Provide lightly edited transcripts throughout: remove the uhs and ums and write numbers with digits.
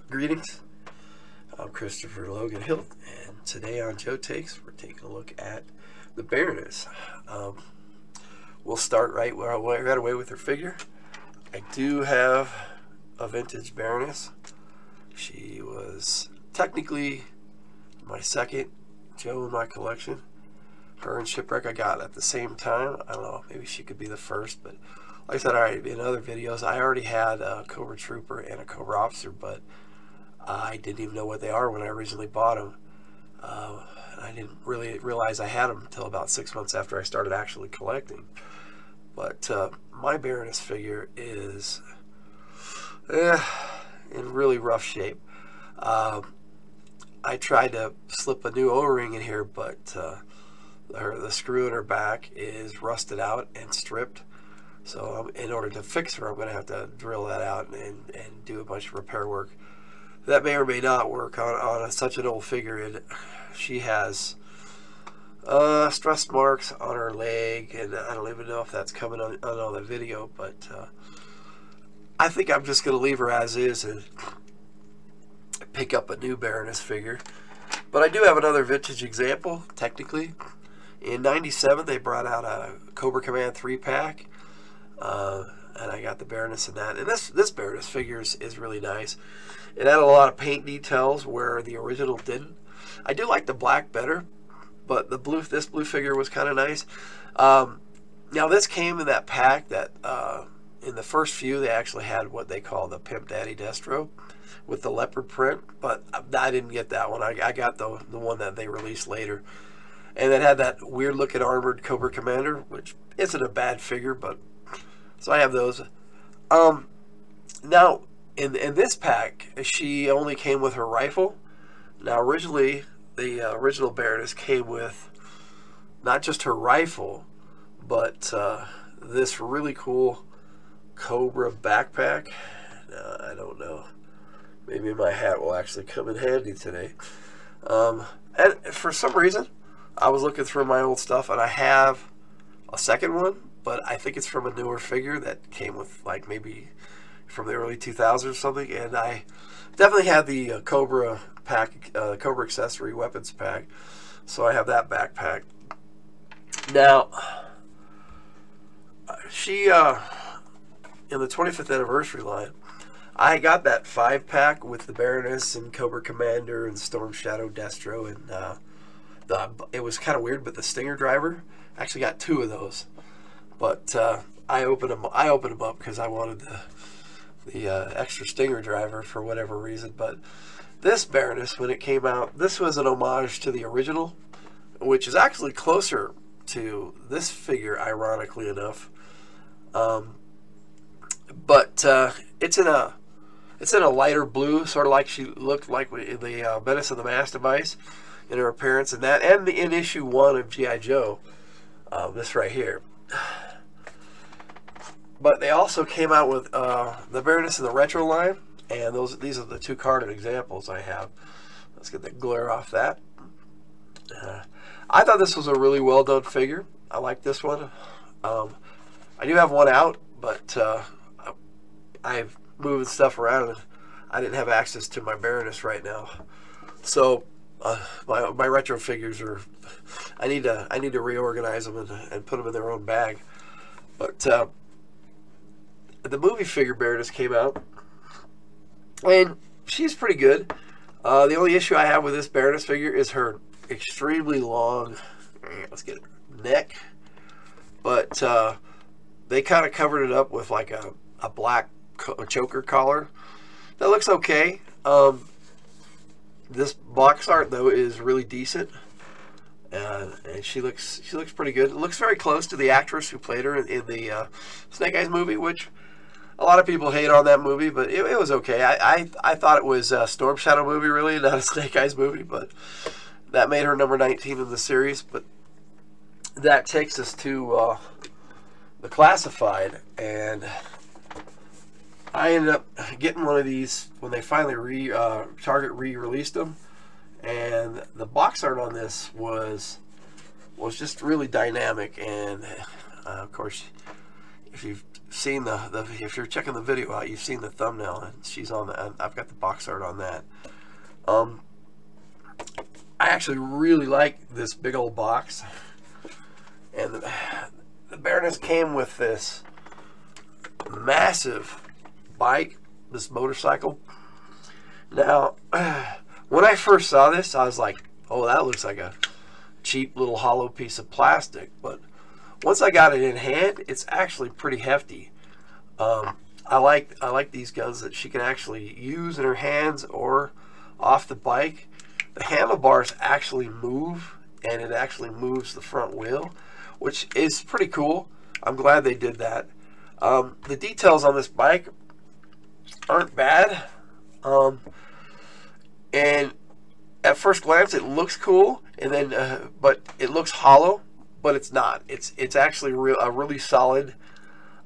Greetings, I'm Christopher Logan Hildt, and today on Joe Takes, we're taking a look at the Baroness. We'll start right away with her figure. I do have a vintage Baroness. She was technically my second Joe in my collection. Her and Shipwreck I got at the same time. I don't know, maybe she could be the first, but like I said already in other videos, I already had a Cobra Trooper and a Cobra Officer, but I didn't even know what they are when I originally bought them. I didn't really realize I had them until about 6 months after I started actually collecting. But my Baroness figure is in really rough shape. I tried to slip a new O-ring in here, but the screw in her back is rusted out and stripped. So in order to fix her, I'm going to have to drill that out and do a bunch of repair work. That may or may not work on such an old figure. She has stress marks on her leg, and I don't even know if that's coming on the video, but I think I'm just going to leave her as is and pick up a new Baroness figure. But I do have another vintage example, technically. In '97, they brought out a Cobra Command 3-pack, and I got the Baroness in that. And this Baroness figure is really nice. It had a lot of paint details where the original didn't. I do like the black better, but this blue figure was kind of nice. Now this came in that pack that in the first few they actually had what they call the Pimp Daddy Destro with the leopard print, but I didn't get that one. I got the one that they released later, and it had that weird looking armored Cobra Commander, which isn't a bad figure, but so I have those. Now in this pack, she only came with her rifle. Now originally, the original Baroness came with not just her rifle, but this really cool Cobra backpack. Now, I don't know. Maybe my hat will actually come in handy today. And for some reason, I was looking through my old stuff, and I have a second one, but I think it's from a newer figure that came with, like, maybe from the early 2000s or something. And I definitely had the Cobra pack, Cobra accessory weapons pack, so I have that backpack. Now, she in the 25th anniversary line, I got that 5-pack with the Baroness and Cobra Commander and Storm Shadow Destro, and it was kind of weird, but the Stinger Driver, I actually got 2 of those. But I opened them up because I wanted the extra Stinger Driver for whatever reason. But this Baroness, when it came out, this was an homage to the original, which is actually closer to this figure, ironically enough. But it's in a lighter blue, sort of like she looked like in the Menace of the Mass device in her appearance, and that, and in issue 1 of G.I. Joe, this right here. But they also came out with the Baroness in the retro line, and these are the 2 carded examples I have. Let's get the glare off that. I thought this was a really well done figure. I like this one. I do have one out, but I've moved stuff around, and I didn't have access to my Baroness right now. So my retro figures are, I need to reorganize them and put them in their own bag. But the movie figure Baroness came out, and she's pretty good. The only issue I have with this Baroness figure is her extremely long, let's get it, neck. But they kind of covered it up with like a black choker collar. That looks okay. This box art though is really decent, and she looks pretty good. It looks very close to the actress who played her in the Snake Eyes movie, which a lot of people hate on that movie, but it was okay. I thought it was a Storm Shadow movie, really, not a Snake Eyes movie, but that made her number 19 in the series. But that takes us to the classified, and I ended up getting one of these when they finally Target re-released them, and the box art on this was just really dynamic, and of course if you've seen if you're checking the video out, you've seen the thumbnail, and she's on the. I've got the box art on that. I actually really like this big old box, and the Baroness came with this massive bike, this motorcycle. Now, when I first saw this, I was like, "Oh, that looks like a cheap little hollow piece of plastic." But once I got it in hand, it's actually pretty hefty. I like these guns that she can actually use in her hands or off the bike. The handlebars actually move, and it actually moves the front wheel, which is pretty cool. I'm glad they did that. The details on this bike aren't bad, and at first glance it looks cool, and then but it looks hollow, but it's not. It's actually a really solid.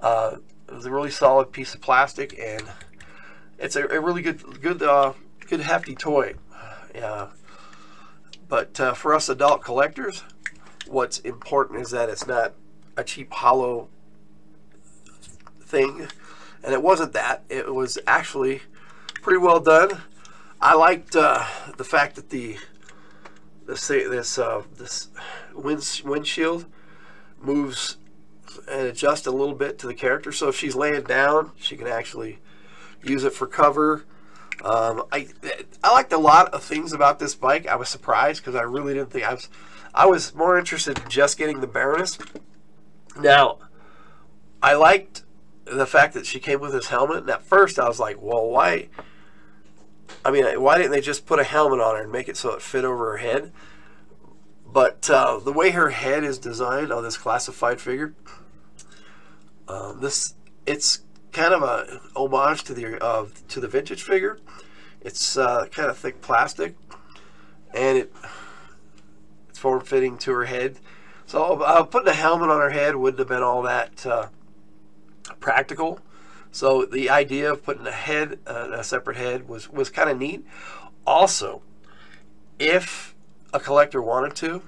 It's a really solid piece of plastic, and it's a really good hefty toy. Yeah. But for us adult collectors, what's important is that it's not a cheap hollow thing, and it wasn't that. It was actually pretty well done. I liked the fact that this windshield moves and adjusts a little bit to the character. So if she's laying down, she can actually use it for cover. I liked a lot of things about this bike. I was surprised because I really didn't think I was more interested in just getting the Baroness. Now, I liked the fact that she came with this helmet, and at first I was like, well, why? I mean, why didn't they just put a helmet on her and make it so it fit over her head? But the way her head is designed on this classified figure, it's kind of a homage to the vintage figure. It's kind of thick plastic, and it's form-fitting to her head. So putting a helmet on her head wouldn't have been all that practical. So the idea of putting a separate head was kind of neat. Also, if a collector wanted to,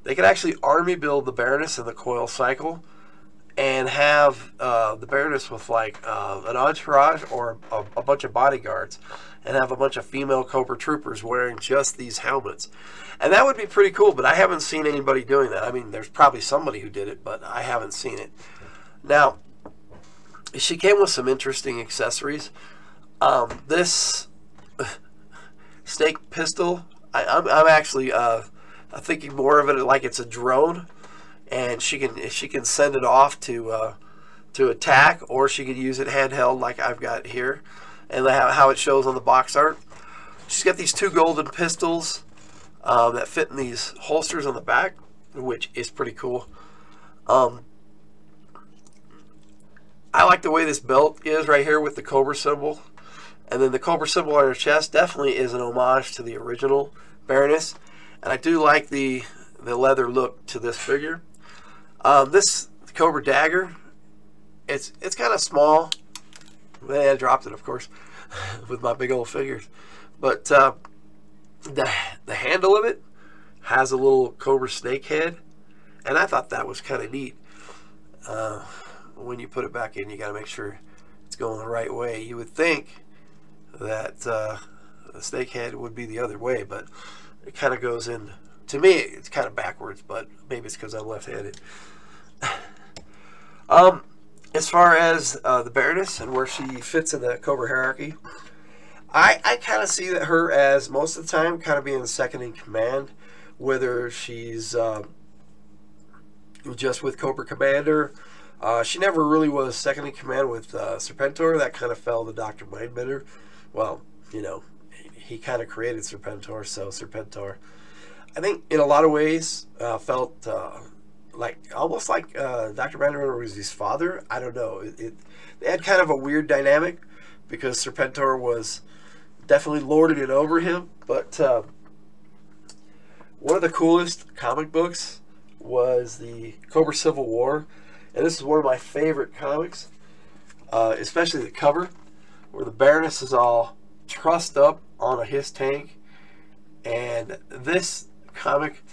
they could actually army build the Baroness in the coil cycle and have the Baroness with like an entourage or a bunch of bodyguards, and have a bunch of female Cobra troopers wearing just these helmets. And that would be pretty cool, but I haven't seen anybody doing that. I mean, there's probably somebody who did it, but I haven't seen it. Now, she came with some interesting accessories. This snake pistol, I'm actually thinking more of it like it's a drone, and she can send it off to attack, or she could use it handheld like I've got here, and how it shows on the box art. She's got these two golden pistols that fit in these holsters on the back, which is pretty cool. I like the way this belt is right here with the Cobra symbol, and then the Cobra symbol on her chest definitely is an homage to the original Baroness, and I do like the leather look to this figure. This Cobra dagger, it's kind of small. I dropped it, of course, with my big old fingers. But the handle of it has a little Cobra snake head, and I thought that was kind of neat. When you put it back in, you got to make sure it's going the right way. You would think that the snake head would be the other way, but it kind of goes in. To me, it's kind of backwards, but maybe it's because I'm left-handed. As far as the Baroness and where she fits in the Cobra hierarchy, I kind of see that her as, most of the time, kind of being the second in command, whether she's just with Cobra Commander. She never really was second in command with Serpentor. That kind of fell to Dr. Mindbender. Well, you know, he kind of created Serpentor, so Serpentor, I think, in a lot of ways, felt almost like Dr. Mindbender was his father. I don't know. They had kind of a weird dynamic because Serpentor was definitely lording it over him. But one of the coolest comic books was the Cobra Civil War. And this is one of my favorite comics, especially the cover, where the Baroness is all trussed up on a Hiss tank. And this comic,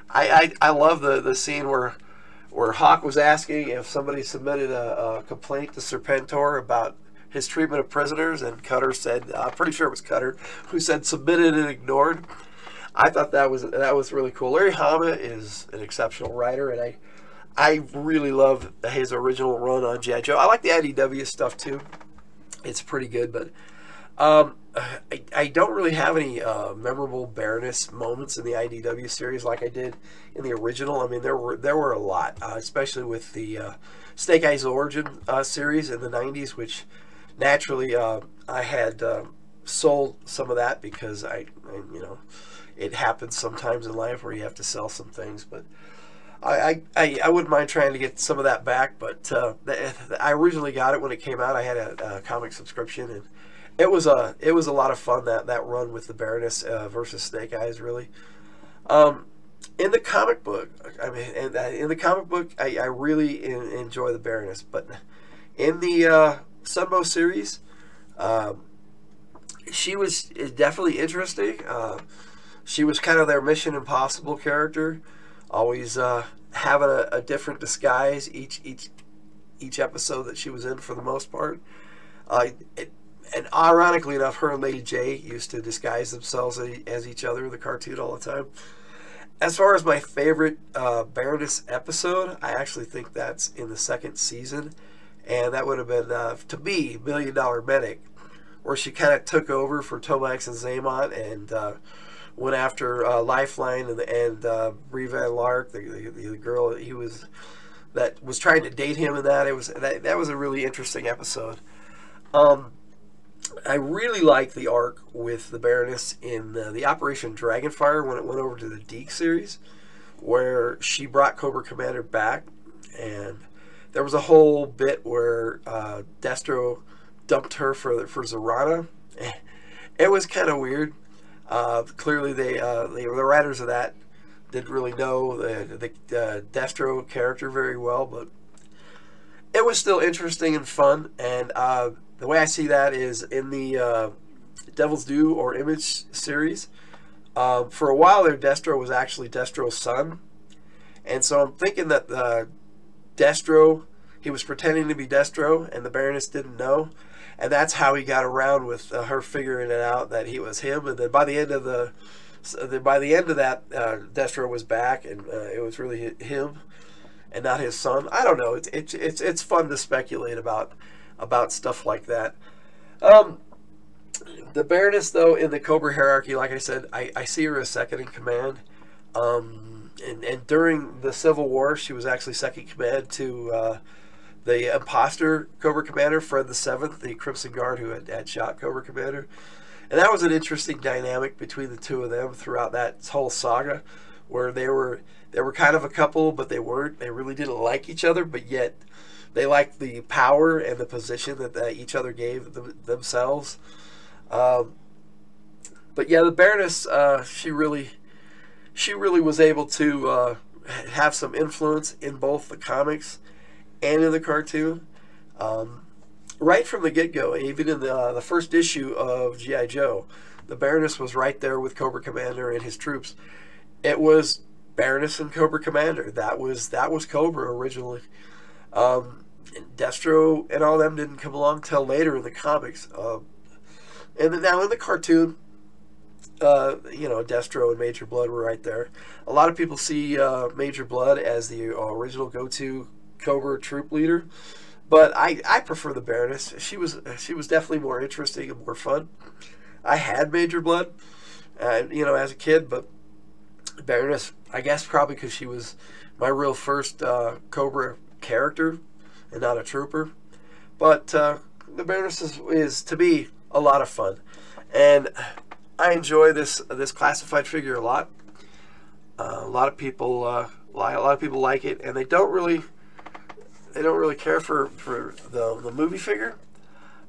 I love the scene where where Hawk was asking if somebody submitted a complaint to Serpentor about his treatment of prisoners, and Cutter said, I'm pretty sure it was Cutter, who said submitted and ignored. I thought that was really cool. Larry Hama is an exceptional writer, and I really love his original run on G.I. Joe. I like the IDW stuff too. It's pretty good, but I don't really have any memorable Baroness moments in the IDW series like I did in the original. I mean, there were a lot, especially with the Snake Eyes Origin series in the 90s, which naturally I had sold some of that because you know, it happens sometimes in life where you have to sell some things, but I wouldn't mind trying to get some of that back. But I originally got it when it came out. I had a comic subscription, and it was a lot of fun, that run with the Baroness versus Snake Eyes, really. In the comic book, I mean, in the comic book, I really enjoy the Baroness, but in the Sunbow series, she was definitely interesting. She was kind of their Mission Impossible character, always having a different disguise each episode that she was in for the most part. And ironically enough, her and Lady J used to disguise themselves as each other in the cartoon all the time. As far as my favorite Baroness episode, I actually think that's in the second season, and that would have been, to me, $1 Million Medic, where she kind of took over for Tomax and Zaymont and went after Lifeline and Brie Van Lark, the girl that was trying to date him, and that was a really interesting episode. I really liked the arc with the Baroness in the Operation Dragonfire when it went over to the Deke series, where she brought Cobra Commander back, and there was a whole bit where Destro dumped her for Zorana. It was kind of weird. Clearly, the writers of that didn't really know the Destro character very well, but it was still interesting and fun. And the way I see that is in the Devil's Due or Image series. For a while there, Destro was actually Destro's son, and so I'm thinking that Destro, he was pretending to be Destro, and the Baroness didn't know. And that's how he got around with her figuring it out that he was him. And then by the end of that, Destro was back, and it was really him and not his son. I don't know. It's fun to speculate about stuff like that. The Baroness, though, in the Cobra hierarchy, like I said, I see her as second in command. And during the Civil War, she was actually second in command to the imposter Cobra Commander, Fred VII, the Crimson Guard who had shot Cobra Commander. And that was an interesting dynamic between the two of them throughout that whole saga, where they were kind of a couple, but they weren't. They really didn't like each other, but yet they liked the power and the position that each other gave themselves. But yeah, the Baroness, she really was able to have some influence in both the comics and in the cartoon. Right from the get-go, even in the first issue of G.I. Joe, the Baroness was right there with Cobra Commander and his troops. It was Baroness and Cobra Commander. That was Cobra originally. Destro and all them didn't come along till later in the comics. And now in the cartoon, you know, Destro and Major Blood were right there. A lot of people see Major Blood as the original go-to Cobra troop leader, but I prefer the Baroness. She was definitely more interesting and more fun. I had Major Blood, you know, as a kid, but Baroness, I guess probably because she was my real first Cobra character and not a trooper. But the Baroness is to me a lot of fun, and I enjoy this classified figure a lot. A lot of people like it, and they don't really care for the movie figure.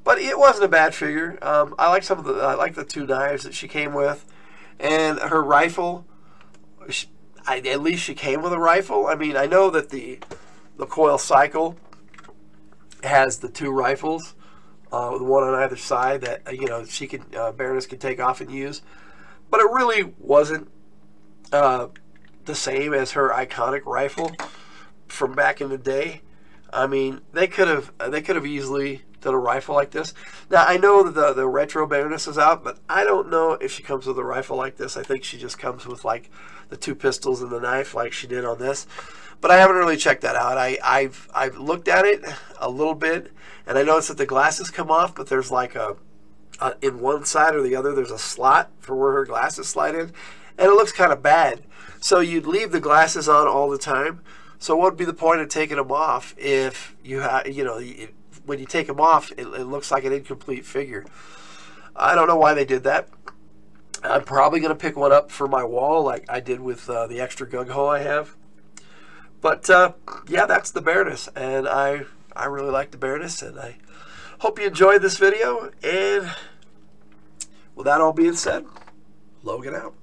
But it wasn't a bad figure. I like the two knives that she came with, and her rifle. At least she came with a rifle. I mean, I know that the Coil Cycle has the two rifles, the one on either side that Baroness could take off and use, but it really wasn't the same as her iconic rifle. from back in the day. I mean, they could have easily done a rifle like this. Now I know that the retro Baroness is out, but I don't know if she comes with a rifle like this. I think she just comes with like the 2 pistols and the knife, like she did on this. But I haven't really checked that out. I've looked at it a little bit, and I noticed that the glasses come off, but there's like in one side or the other, there's a slot for where her glasses slide in, and it looks kind of bad. So you'd leave the glasses on all the time. So what would be the point of taking them off if you have, when you take them off, it looks like an incomplete figure. I don't know why they did that. I'm probably going to pick one up for my wall like I did with the extra gung-ho I have. But yeah, that's the Baroness, and I really like the Baroness, and I hope you enjoyed this video. And with that all being said, Logan out.